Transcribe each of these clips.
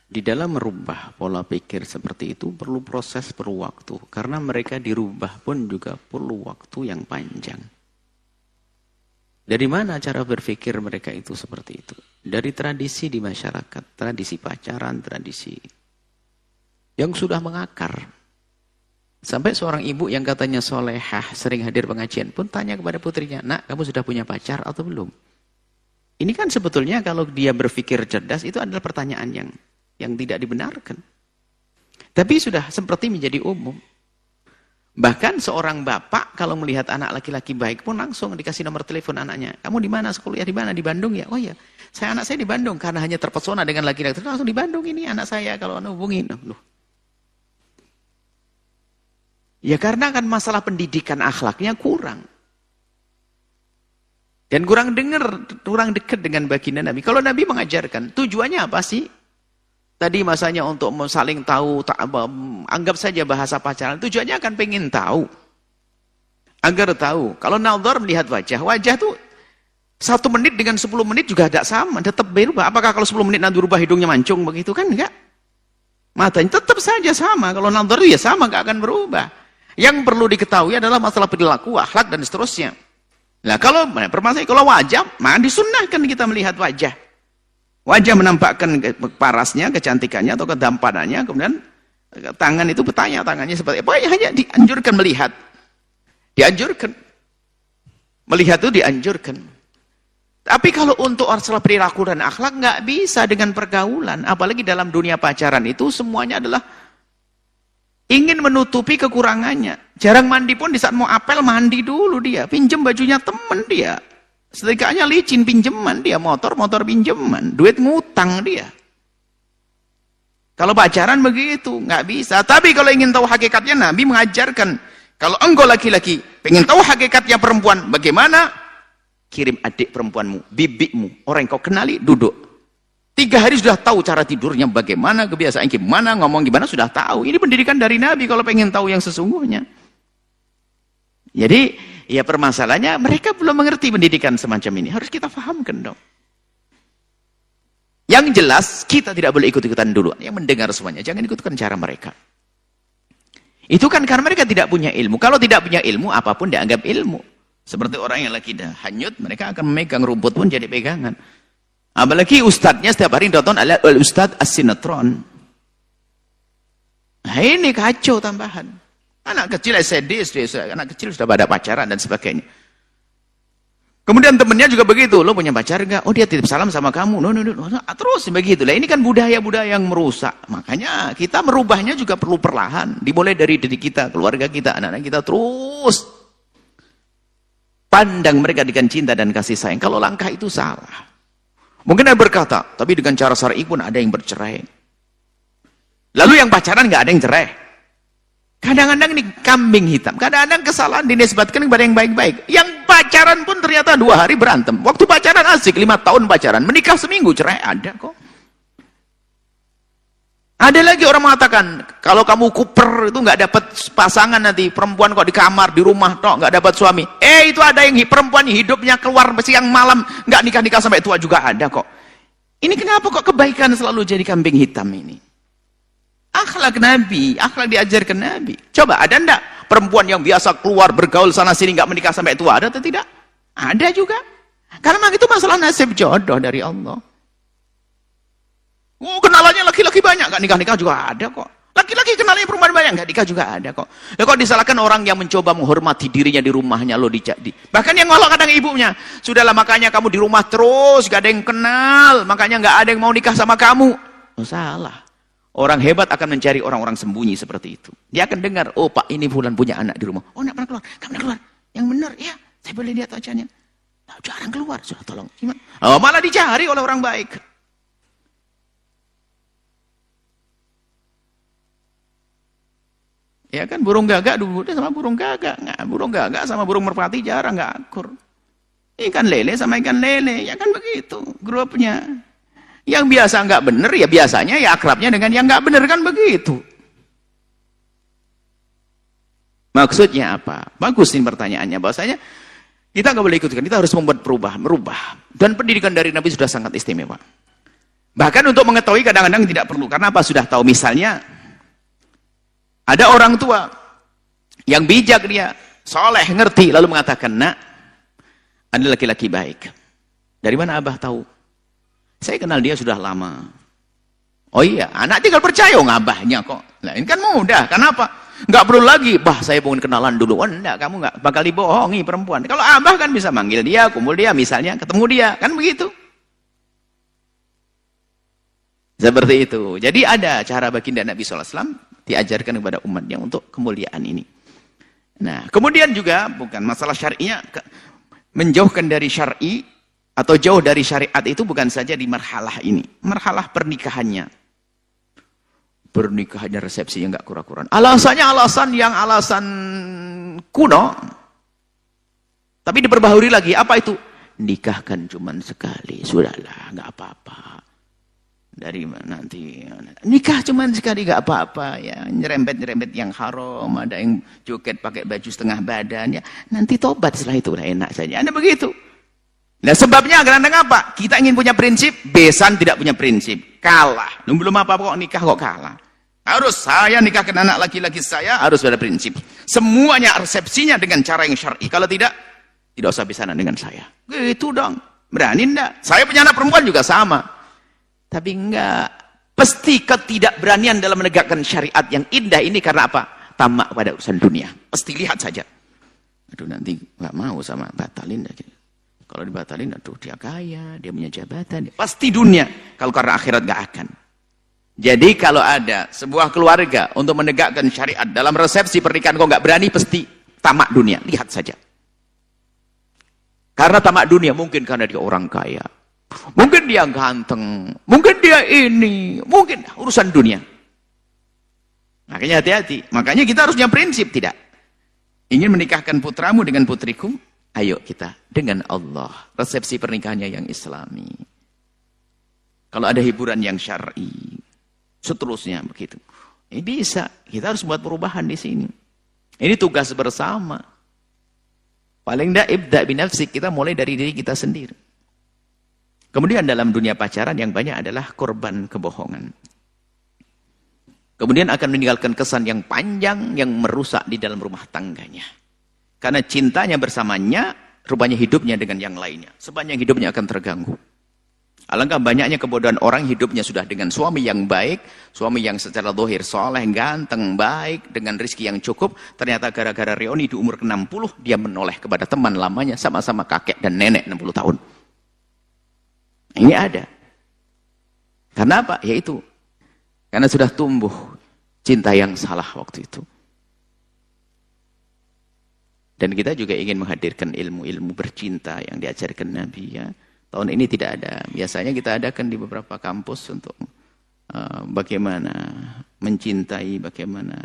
di dalam merubah pola pikir seperti itu perlu proses, perlu waktu. Karena mereka dirubah pun juga perlu waktu yang panjang. Dari mana cara berpikir mereka itu seperti itu? Dari tradisi di masyarakat, tradisi pacaran, tradisi yang sudah mengakar. Sampai seorang ibu yang katanya solehah, sering hadir pengajian pun tanya kepada putrinya, "Nak, kamu sudah punya pacar atau belum?" Ini kan sebetulnya kalau dia berpikir cerdas itu adalah pertanyaan yang tidak dibenarkan. Tapi sudah seperti menjadi umum. Bahkan seorang bapak kalau melihat anak laki-laki baik pun langsung dikasih nomor telepon anaknya. "Kamu di mana? Sekolah di mana? Di Bandung ya?" "Oh ya, anak saya di Bandung." Karena hanya terpesona dengan laki-laki, langsung di Bandung ini anak saya kalau hubungin. Loh. Ya karena kan masalah pendidikan akhlaknya kurang. Dan kurang dengar, kurang dekat dengan baginda Nabi. Kalau Nabi mengajarkan, tujuannya apa sih? Tadi masanya untuk saling tahu, anggap saja bahasa pacaran. Tujuannya akan pengen tahu. Agar tahu. Kalau nadhar melihat wajah tuh 1 menit dengan 10 menit juga tidak sama. Tetap berubah. Apakah kalau 10 menit nanti berubah hidungnya mancung begitu kan? Enggak. Matanya tetap saja sama. Kalau nadhar ya sama, enggak akan berubah. Yang perlu diketahui adalah masalah perilaku, akhlak, dan seterusnya. Nah kalau permasalahan kalau wajah, disunnahkan kita melihat wajah. Wajah menampakkan parasnya, kecantikannya atau kedampanannya, kemudian tangan itu bertanya tangannya seperti apa, hanya dianjurkan melihat. Dianjurkan. Melihat itu dianjurkan. Tapi kalau untuk masalah perilaku dan akhlak nggak bisa dengan pergaulan, apalagi dalam dunia pacaran itu semuanya adalah ingin menutupi kekurangannya. Jarang mandi pun di saat mau apel mandi dulu dia. Pinjem bajunya temen dia. Setrikanya licin pinjeman dia. Motor pinjeman. Duit ngutang dia. Kalau pacaran begitu. Nggak bisa. Tapi kalau ingin tahu hakikatnya Nabi mengajarkan. Kalau engkau laki-laki pengen tahu hakikatnya perempuan. Bagaimana? Kirim adik perempuanmu. Bibikmu. Orang yang kau kenali duduk. 3 hari sudah tahu cara tidurnya bagaimana, kebiasaan gimana, ngomong gimana, sudah tahu. Ini pendidikan dari Nabi kalau pengen tahu yang sesungguhnya. Jadi, ya permasalahannya mereka belum mengerti pendidikan semacam ini. Harus kita fahamkan dong. Yang jelas, kita tidak boleh ikut-ikutan dulu. Yang mendengar semuanya, jangan ikutkan cara mereka. Itu kan karena mereka tidak punya ilmu. Kalau tidak punya ilmu, apapun dianggap ilmu. Seperti orang yang lagi dah hanyut, mereka akan memegang rumput pun jadi pegangan. Apalagi ustadznya setiap hari nonton adalah Ustadz As-Sinetron. Nah ini kacau tambahan. Anak kecil SD, anak kecil sudah pada pacaran dan sebagainya. Kemudian temennya juga begitu. Lo punya pacar enggak? Oh dia titip salam sama kamu. No. Terus begitu. Lah ini kan budaya-budaya yang merusak. Makanya kita merubahnya juga perlu perlahan. Dimulai dari diri kita, keluarga kita, anak-anak kita. Terus pandang mereka dengan cinta dan kasih sayang. Kalau langkah itu salah. Mungkin ada berkata, tapi dengan cara syar'i pun ada yang bercerai. Lalu yang pacaran nggak ada yang cerai. Kadang-kadang ini kambing hitam. Kadang-kadang kesalahan dinisbatkan kepada yang baik-baik. Yang pacaran pun ternyata 2 hari berantem. Waktu pacaran asik, 5 tahun pacaran. Menikah seminggu cerai, ada kok. Ada lagi orang mengatakan, kalau kamu kuper itu nggak dapat pasangan nanti. Perempuan kok di kamar, di rumah, nggak dapat suami. Itu ada yang perempuan hidupnya keluar siang malam, nggak nikah-nikah sampai tua juga ada kok. Ini kenapa kok kebaikan selalu jadi kambing hitam ini? Akhlak Nabi, akhlak diajarkan Nabi. Coba ada enggak perempuan yang biasa keluar bergaul sana sini nggak menikah sampai tua, ada atau tidak? Ada juga. Karena memang itu masalah nasib jodoh dari Allah. Oh, kenalannya laki-laki banyak, nggak nikah-nikah juga ada kok. Laki-laki kenalnya perempuan banyak, nggak nikah juga ada kok. Lah kok disalahkan orang yang mencoba menghormati dirinya di rumahnya lo dijadi. Bahkan yang ngolok kadang ibunya, sudahlah makanya kamu di rumah terus, gak ada yang kenal, makanya nggak ada yang mau nikah sama kamu. Oh, salah. Orang hebat akan mencari orang-orang sembunyi seperti itu. Dia akan dengar, oh pak ini fulan punya anak di rumah. Oh nggak pernah keluar, nggak pernah keluar. Yang benar, ya saya boleh lihat wajahnya. Nah, jarang keluar, sudah tolong. Oh, malah dicari oleh orang baik. Ya kan burung gagak dulu sama burung gagak. Nggak, burung gagak sama burung merpati jarang nggak akur. Ikan lele sama ikan lele, ya kan begitu grupnya. Yang biasa nggak bener ya biasanya ya akrabnya dengan yang nggak bener kan begitu. Maksudnya apa? Bagus ini pertanyaannya. Bahwasanya kita nggak boleh ikutkan, kita harus merubah. Dan pendidikan dari Nabi sudah sangat istimewa. Bahkan untuk mengetahui kadang-kadang tidak perlu. Karena apa? Sudah tahu. Misalnya, ada orang tua yang bijak dia, soleh, ngerti, lalu mengatakan, nak, ada laki-laki baik. Dari mana abah tahu? Saya kenal dia sudah lama. Oh iya, anak tinggal percaya ngabahnya kok. Nah, ini kan mudah. Kenapa? Nggak perlu lagi, bah saya pengen kenalan dulu. Oh enggak, kamu nggak bakal dibohongi perempuan. Kalau abah kan bisa manggil dia, kumpul dia, misalnya ketemu dia, kan begitu. Seperti itu. Jadi ada cara baginda Nabi SAW diajarkan kepada umatnya untuk kemuliaan ini. Nah, kemudian juga bukan masalah syar'inya, menjauhkan dari syar'i atau jauh dari syariat itu bukan saja di marhalah ini, marhalah pernikahannya. Pernikahannya resepsinya nggak kurang-kurang. Alasannya alasan kuno, tapi diperbaharui lagi. Apa itu? Nikahkan cuma sekali, sudahlah, nggak apa-apa. Dari mana nanti nikah cuman sekali gak apa-apa ya, nyerempet yang haram, ada yang joget pakai baju setengah badan ya, nanti tobat setelah itu udah enak saja. Anda begitu. Nah sebabnya kadang-kadang apa? Kita ingin punya prinsip, besan tidak punya prinsip, kalah. Belum apa-apa kok nikah kok kalah. Harus saya nikahkan anak laki-laki saya harus ada prinsip. Semuanya resepsinya dengan cara yang syar'i. Kalau tidak usah besanan dengan saya. Gitu dong. Berani enggak? Saya punya anak perempuan juga sama. Tapi enggak, pasti ketidakberanian dalam menegakkan syariat yang indah ini karena apa? Tamak pada urusan dunia. Pasti lihat saja. Aduh nanti nggak mau sama batalin. Kalau dibatalin, aduh dia kaya, dia punya jabatan. Pasti dunia. Kalau karena akhirat nggak akan. Jadi kalau ada sebuah keluarga untuk menegakkan syariat dalam resepsi pernikahan kok nggak berani, pasti tamak dunia. Lihat saja. Karena tamak dunia mungkin karena dia orang kaya. Mungkin dia ganteng, mungkin dia ini, mungkin urusan dunia. Makanya hati-hati. Makanya kita harus punya prinsip, tidak. Ingin menikahkan putramu dengan putriku, ayo kita dengan Allah. Resepsi pernikahannya yang islami. Kalau ada hiburan yang syar'i, seterusnya begitu. Ini bisa. Kita harus buat perubahan di sini. Ini tugas bersama. Paling tidak ibda binafsik, kita mulai dari diri kita sendiri. Kemudian dalam dunia pacaran yang banyak adalah korban kebohongan. Kemudian akan meninggalkan kesan yang panjang yang merusak di dalam rumah tangganya. Karena cintanya bersamanya, rupanya hidupnya dengan yang lainnya. Sepanjang hidupnya akan terganggu. Alangkah banyaknya kebodohan orang hidupnya sudah dengan suami yang baik, suami yang secara zahir soleh, ganteng, baik, dengan rezeki yang cukup. Ternyata gara-gara reuni di umur ke-60, dia menoleh kepada teman lamanya, sama-sama kakek dan nenek 60 tahun. Ini ada. Karena apa? Yaitu karena sudah tumbuh cinta yang salah waktu itu. Dan kita juga ingin menghadirkan ilmu-ilmu bercinta yang diajarkan Nabi ya. Tahun ini tidak ada. Biasanya kita adakan di beberapa kampus untuk bagaimana mencintai, bagaimana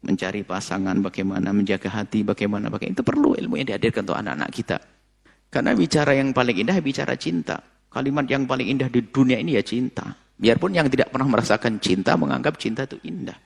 mencari pasangan, bagaimana menjaga hati, bagaimana itu perlu ilmu yang dihadirkan untuk anak-anak kita. Karena bicara yang paling indah bicara cinta. Kalimat yang paling indah di dunia ini ya cinta. Biarpun yang tidak pernah merasakan cinta menganggap cinta itu indah.